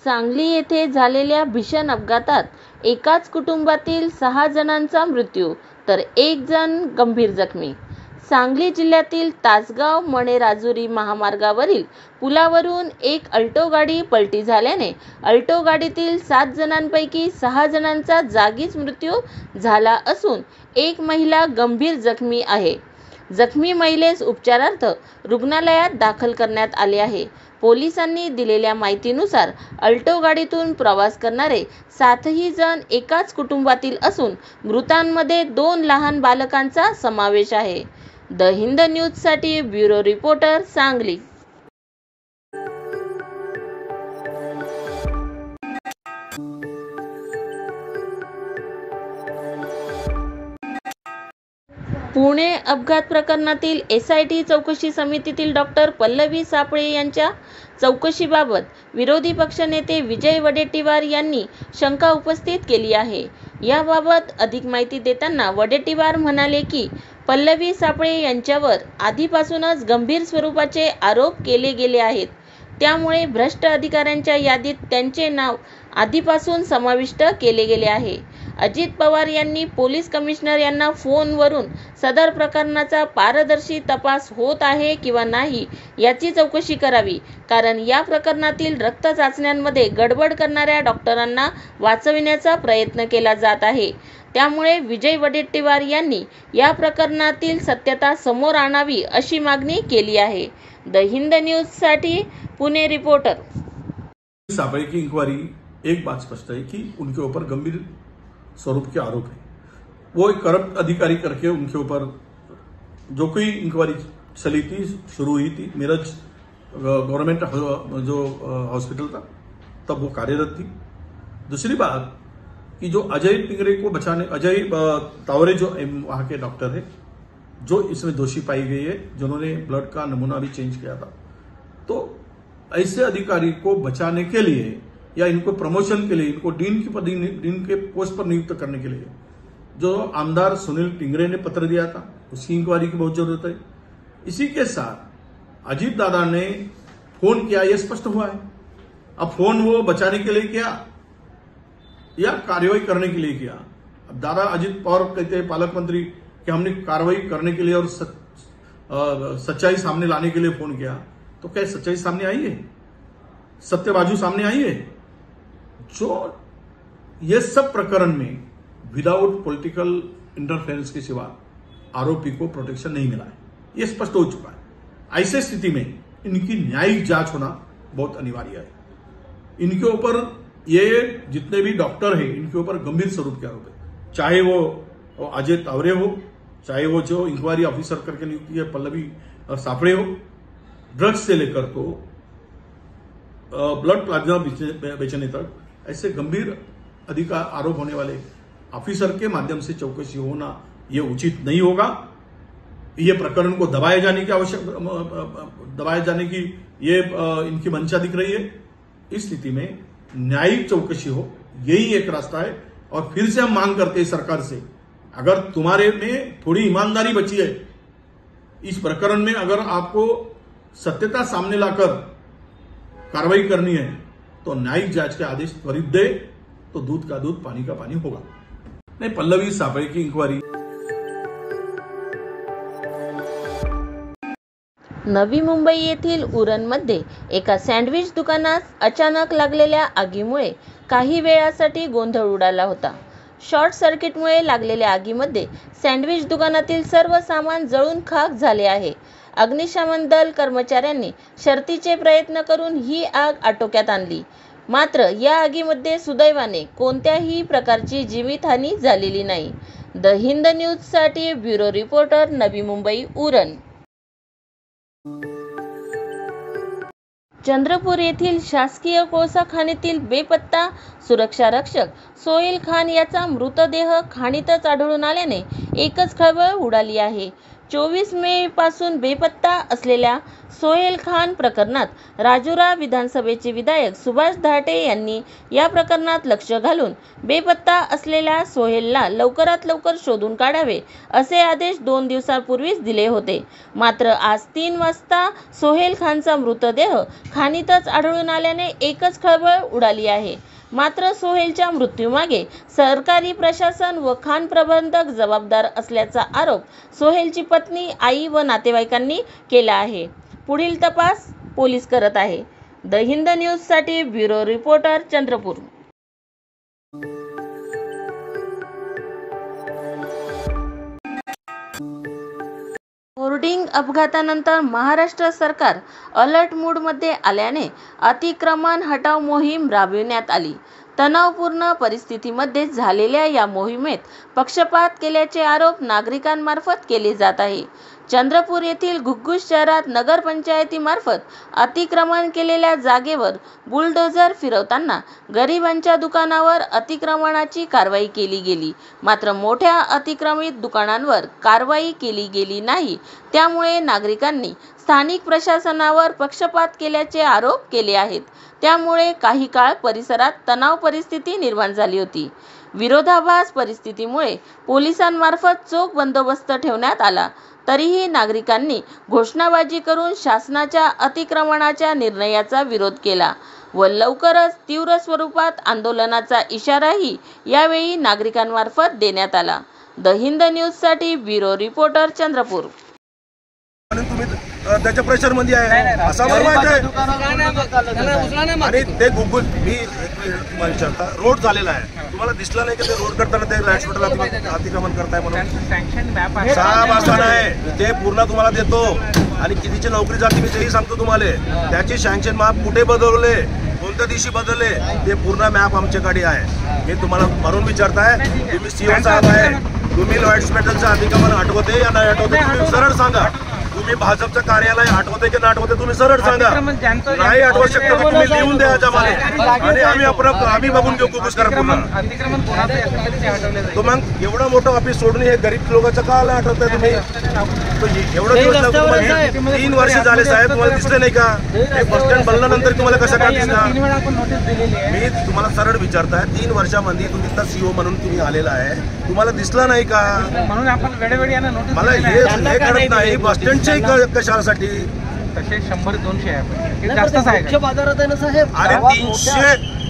सांगली येथे झालेल्या भीषण अपघातात एकाच कुटुंबातील 6 जणांचा मृत्यू तर 1 जण गंभीर जखमी. सांगली जिल्ह्यातील तासगाव मणे राजुरी महामार्गावरील पुलावरून एक अल्टो गाडी पलटी झाल्याने अल्टो गाडीतील 7 जणांपैकी 6 जणांचा जागीच मृत्यू झाला असून एक महिला गंभीर जखमी आहे. जखमी महिलेस उपचारार्थ रुग्णालयात दाखल करण्यात आले आहे. पोलिसांनी दिलेल्या माहितीनुसार अल्टो गाडीतून प्रवास करणारे 7ही जण एकाच कुटुंबातील असून मृतांमध्ये 2 लहान बालकांचा समावेश आहे. द हिंद न्यूजसाठी ब्युरो रिपोर्टर, सांगली. पुणे अपघात प्रकरणातील SIT चौकशी समितीतील डॉक्टर पल्लवी सापळे यांच्या चौकशीबाबत विरोधी पक्षनेते विजय वडेट्टीवार यांनी शंका उपस्थित केली आहे. याबाबत अधिक माहिती देताना वडेट्टीवार म्हणाले की पल्लवी सापळे यांच्यावर आधीपासूनच गंभीर स्वरूपाचे आरोप केले गेले आहेत. त्यामुळे भ्रष्ट अधिकाऱ्यांच्या यादीत त्यांचे नाव आधीपासून समाविष्ट केले गेले आहे. अजित पवार यांनी पोलीस कमिशनर यांना फोनवरून सदर प्रकरणाचा पारदर्शी तपास होत आहे किंवा नाही याची चौकशी करावी, कारण या प्रकरणातील रक्त चाचण्यांमध्ये गडबड करणाऱ्या डॉक्टरांना वाचविण्याचा प्रयत्न केला जात आहे. त्यामुळे विजय वडेट्टीवार यांनी या प्रकरणातील सत्यता समोर आणावी अशी मागणी केली आहे. द हिंद न्यूजसाठी पुणे रिपोर्टर. सापळे की इंक्वायरी एक बात स्पष्ट है कि उनके ऊपर गंभीर स्वरूप के आरोप है. वो एक करप्ट अधिकारी करके उनके ऊपर जो कोई इंक्वायरी चली थी, शुरू हुई थी, मेरठ गवर्नमेंट जो हॉस्पिटल था तब वो कार्यरत थी. दूसरी बात कि जो अजय टिंगरे को बचाने, अजय तावरे जो वहां के डॉक्टर है, जो इसमें दोषी पाई गई है, जिन्होंने ब्लड का नमूना भी चेंज किया था, तो ऐसे अधिकारी को बचाने के लिए या इनको प्रमोशन के लिए, इनको डीन के पोस्ट पर नियुक्त करने के लिए जो आमदार सुनील टिंगरे ने पत्र दिया था, उसकी इंक्वायरी की बहुत जरूरत है. इसी के साथ अजीत दादा ने फोन किया, यह स्पष्ट हुआ है. अब फोन वो बचाने के लिए किया या कार्रवाई करने के लिए किया. अब दादा अजीत पवार कहते हैं, पालक मंत्री, कि हमने कार्रवाई करने के लिए और सच्चाई सामने लाने के लिए फोन किया. तो क्या सच्चाई सामने आई है? सत्य बाजू सामने आई है? जो ये सब प्रकरण में विदाउट पॉलिटिकल इंटरफेरेंस के सिवा आरोपी को प्रोटेक्शन नहीं मिला है, यह स्पष्ट हो चुका है. ऐसे स्थिति में इनकी न्यायिक जांच होना बहुत अनिवार्य है. इनके ऊपर ये जितने भी डॉक्टर हैं, इनके ऊपर गंभीर स्वरूप के आरोप है. चाहे वो अजय तावरे हो, चाहे वो जो इंक्वायरी ऑफिसर करके नियुक्ति है पल्लवी सापड़े हो, ड्रग्स से लेकर तो ब्लड प्लाज्मा बेचने तक ऐसे गंभीर अधिकार आरोप होने वाले ऑफिसर के माध्यम से चौकसी होना ये उचित नहीं होगा. ये प्रकरण को दबाए जाने की ये इनकी मंशा दिख रही है. इस स्थिति में न्यायिक चौकसी हो, यही एक रास्ता है. और फिर से हम मांग करते हैं सरकार से, अगर तुम्हारे में थोड़ी ईमानदारी बची है इस प्रकरण में, अगर आपको सत्यता सामने लाकर कार्रवाई करनी है तो न्यायिक जांच के आदेश त्वरित दे, तो दूध का दूध पानी का पानी होगा. नहीं, पल्लवी सापळे की इंक्वायरी. नवी मुंबई येथील उरणमध्ये एका सँडविच दुकानात अचानक लागलेल्या आगीमुळे काही वेळासाठी गोंधळ उडाला होता. शॉर्ट सर्किटमुळे लागलेल्या आगीमध्ये सँडविच दुकानातील सर्व सामान जळून खाक झाले आहे. अग्निशमन दल कर्मचाऱ्यांनी शर्थीचे प्रयत्न करून ही आग आटोक्यात आणली. मात्र या आगीमध्ये सुदैवाने कोणत्याही प्रकारची जीवितहानी झालेली नाही. द हिंद न्यूजसाठी ब्युरो रिपोर्टर, नवी मुंबई, उरण. चंद्रपूर येथील शासकीय कोळसा खाणीतील बेपत्ता सुरक्षा रक्षक सोहेल खान याचा मृतदेह खाणीतच आढळून आल्याने एकच खळबळ उडाली आहे. 24 मे पासून बेपत्ता असलेल्या सोहेल खान प्रकरणात राजुरा विधानसभेचे विधायक सुभाष धाटे यांनी या प्रकरणात लक्ष घालून बेपत्ता असलेल्या सोहेलला लवकरात लवकर शोधून काढावे असे आदेश 2 दिवसांपूर्वीच दिले होते। मात्र आज 3 वाजता सोहेल खानचा मृतदेह खाणीतच आढळून आल्याने एकच खळबळ उडाली आहे। मात्र सोहेलच्या मृत्यूमागे सरकारी प्रशासन व खान प्रबंधक जबाबदार असल्याचा आरोप सोहेलची पत्नी, आई व नातेवाईकांनी केला आहे। पुढील तपास पोलीस करत आहे। द हिंद न्यूजसाठी ब्युरो रिपोर्टर चंद्रपूर। होर्डिंग अपघातानंतर महाराष्ट्र सरकार अलर्ट मूडमध्ये आल्याने अतिक्रमण हटाव मोहीम राबविण्यात आली। तणावपूर्ण परिस्थितीमध्ये झालेल्या या मोहिमेत पक्षपात केल्याचे आरोप नागरिकांमार्फत केले जात आहे। चंद्रपूर येथील घुग्घुस शहरात नगरपंचायतीमार्फत अतिक्रमण केलेल्या जागेवर बुलडोझर फिरवताना गरिबांच्या दुकानावर अतिक्रमणाची कारवाई केली गेली। मात्र मोठ्या अतिक्रमित दुकानांवर कारवाई केली गेली नाही। त्यामुळे नागरिकांनी स्थानिक प्रशासनावर पक्षपात केल्याचे आरोप केले आहेत। त्यामुळे काही काळ परिसरात तणाव परिस्थिती निर्माण झाली होती। विरोधाभास परिस्थितीमुळे पोलिसांमार्फत चोख बंदोबस्त ठेवण्यात आला। तरीही नागरिकांनी घोषणाबाजी करून शासनाच्या अतिक्रमणाच्या निर्णयाचा विरोध केला व लवकरच तीव्र स्वरूपात आंदोलनाचा इशाराही यावेळी नागरिकांमार्फत देण्यात आला। द हिंद न्यूजसाठी ब्युरो रिपोर्टर चंद्रपूर। तुम्ही त्याच्या प्रेशर मध्ये आहे असं मला माहिती आहे। आणि ते गुगल मी विचारता रोड झालेला आहे, तुम्हाला दिसला नाही की ते रोड करताना ते हॉस्पिटलला अतिक्रमण करताय म्हणून? 6 वाजता आहे ते पूर्ण तुम्हाला देतो आणि कितीची नोकरी जाते मी तेही सांगतो तुम्हाला। त्याची सँक्शन मॅप कुठे बदलले, कोणत्या दिवशी बदलले ते पूर्ण मॅप आमच्याकडे आहे। मी तुम्हाला म्हणून विचारताय, तुम्ही सीओ साहेब आहे, तुम्ही हॉस्पिटलचं अतिक्रमण हटवते या नाही हटवते तुम्ही सरळ सांगा। तुम्ही भाजपचं कार्यालय आठवते की नाही आठवते तुम्ही सरळ सांगा। नाही आठवू शकता तुम्ही लिहून द्या जमाने आणि आम्ही बघून घेऊ कुकुस करा पूर्ण। तो मग एवढं मोठं ऑफिस सोडून हे गरीब लोकांचं का आठवतंय तुम्ही? एवढं दिवस 3 वर्ष झाले साहेब, तुम्हाला दिसले नाही का? हे बस स्टँड बनल्यानंतर तुम्हाला कसं काय दिसणार? मी तुम्हाला सरळ विचारताय, 3 वर्षामध्ये तुम्ही आता सीओ म्हणून तुम्ही आलेला आहे, तुम्हाला दिसला नाही का? म्हणून आपण वेळोवेळी मला हे कळत नाही बस स्टँडचे कशासाठी तसे 100-200 आहे, जास्तच आहे बाजारात आहे ना साहेब। अरे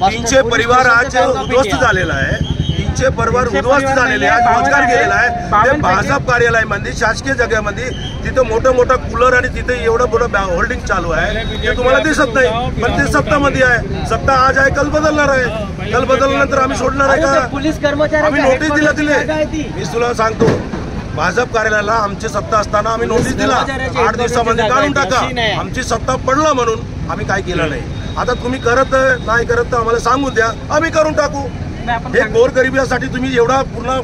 300 परिवार आज उद्ध्वस्त झालेला आहे। 300 परिवार उद्ध्वस्त झालेले आहे, रोजगार गेलेला आहे। ते भाजप कार्यालयामध्ये शासकीय जागेमध्ये तिथे मोठं कूलर आणि तिथे एवढं मोठं होल्डिंग चालू आहे ते तुम्हाला दिसत नाही, पण ते सत्तामध्ये आहे। सत्ता आज आहे, कल बदलणार आहे, कल बदलल्यानंतर आम्ही सोडणार आहे का? पोलीस कर्मचारी आम्ही नोटीस दिले। मी तुला सांगतो, भाजप कार्यालयाला आमची सत्ता असताना आम्ही नोटीस दिला 8 दिवसामध्ये काढून टाका। आमची सत्ता पडला म्हणून आम्ही काय केलं नाही। आता तुम्ही करत नाही करत तर आम्हाला सांगून द्या, आम्ही करून टाकू। हे गोरगरिबासाठी तुम्ही एवढा पूर्ण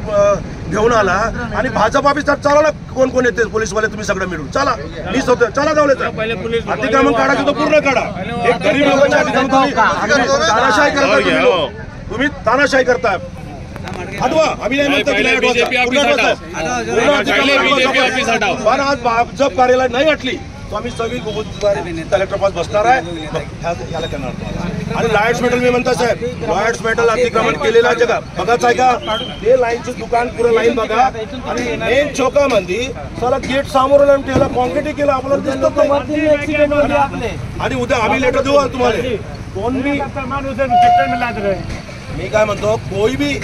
घेऊन आला आणि भाजप ऑफिसात चालवला कोण कोण येते पोलीसवाले तुम्ही सगळं मिळून चला, मी स्वतः चला जावले अतिक्रमण काढायचं तो पूर्ण काढा। एक गरीब लोकांच्या अतिक्रमण तानाशाही करता, तुम्ही तानाशाही करताय। हटवा, आम्ही नाही म्हणतो पण आज भाजप कार्यालय नाही हटली तो आम्ही सगळी कलेक्टर पास बसणार आहे, याला करणार। आणि लाईट्स मेटल मी म्हणतो साहेब, लाईट्स मेटल अतिक्रमण केलेला जगा बघाच आहे का? ते लाईनचं दुकान पुरं लाईन बघा आणि मेन चौकामध्ये चला गेट समोर ठेवला, कॉन्क्रीट केलं, आपल्याला दिसत नाही। आणि उद्या आम्ही लेटर देऊ तुम्हाला। कोण भी मैं क्या म्हणतो, कोई भी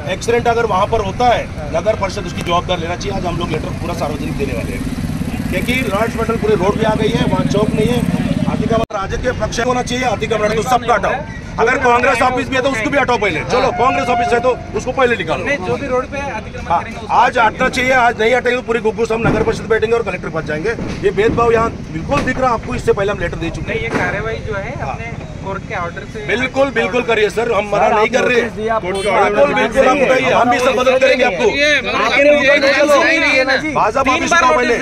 एक्सीडेंट अगर वहाँ पर होता है नगर परिषद उसकी जवाबदार लेना चाहिए। आज हम लोग लेटर पूरा सार्वजनिक देने वाले हैं क्योंकि लॉर्ड्स मेटल पूरे रोड पे आ गई है, वहाँ चौक नहीं है। अतिक्रमण राजकीय पक्ष होना चाहिए, अतिक्रमण तो सबका हटाओ। अगर कांग्रेस ऑफिस भी है तो उसको भी हटाओ पहले। चलो कांग्रेस ऑफिस है तो उसको पहले निकालो। जो भी रोड पे अतिक्रमण करेंगे आज हटना चाहिए, आज नहीं हटेंगे तो पूरी गुग्गुस हम नगर परिषद बैठेंगे और कलेक्टर पास जाएंगे। ये भेदभाव यहाँ बिल्कुल दिख रहा आपको, इससे पहले हम लेटर दे चुके हैं। ये कार्रवाई जो है अपने कोर्ट के ऑर्डर से बिल्कुल करिए सर, हम मना नहीं कर रहे। बिल्कुल आप बताइए, हम भी सब मदद करेंगे आपको। भाजपा ऑफिस का पहले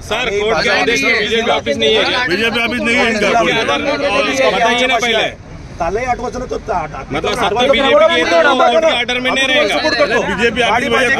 सर कोर्ट के आदेश में बीजेपी ऑफिस नहीं है, बीजेपी ऑफिस नहीं है इनका, बताइए ना पहले। तालाही आठवायचं ना तो मतलब सत्ता बीजेपी की है तो कोर्ट के ऑर्डर में नहीं रहेगा। बीजेपी गाडी पाहिजे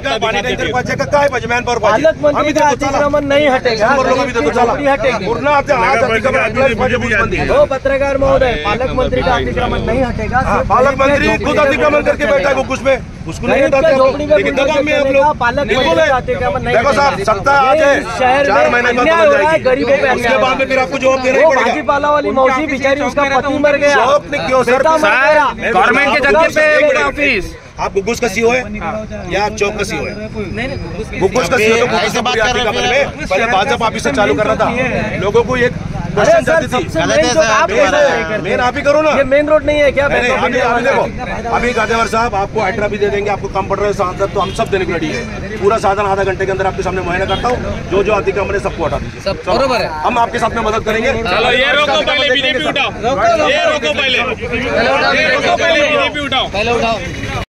का पाणी टँकर पाहिजे का काय पाहिजे मॅनपॉवर पाहिजे आम्ही देतो चला अतिक्रमण नहीं हटेगा, 100 लोक आम्ही देतो चला हटेगी। पूर्ण आता आज अतिक्रमण हटलं पाहिजे मुख्यमंत्री हो पत्रकार महोदय, पालक मंत्री का अतिक्रमण नहीं हटेगा। सिर्फ पालक मंत्री खुद अतिक्रमण करके बैठा है गुकुश में, उसको नहीं हटाते लेकिन दबाव में आप लोग पालक बिल्कुल मंत्री है। का अतिक्रमण नहीं देखो साहब हटेगा। सत्ता आज है, शहर 4 महीने में बाद अन्याय बदल हो रहा है, जाएगी, गरीबों पे उसके अन्याय बाद में फिर आपको जवाब देना ही वो पड़ेगा। भाजीपाला वाली मौसी बेचारी, उसका पति मर गया। जॉब नहीं क्यों सर? बेटा मर गया। गवर्नमेंट के जगह पे ऑफिस आप गुकुश का सीओ है या आप चौक का सीओ है? गुकुश का सीओ तो गुकुश से पूरी आर्थिक कंपनी में पहले भाजपा ऑफिस से चालू करना था, लोगों को एक अरे क्वेश्चन सर, जाती थी। सबसे मेन जो आप मेन आप ही करो ना। ये मेन रोड नहीं है क्या? नहीं, अभी देखो अभी गाजेवर साहब आपको हाइड्रा भी दे देंगे, आपको कम पड़ रहे सांसद तो हम सब देने को रेडी है। पूरा साधन आधा घंटे के अंदर आपके सामने मुहैया करता हूँ, जो अतिक्रमण है सबको हटा दीजिए। बरोबर है, हम आपके साथ में मदद करेंगे। चलो ये रोको पहले बीजेपी उठाओ, ये रोको पहले बीजेपी उठाओ।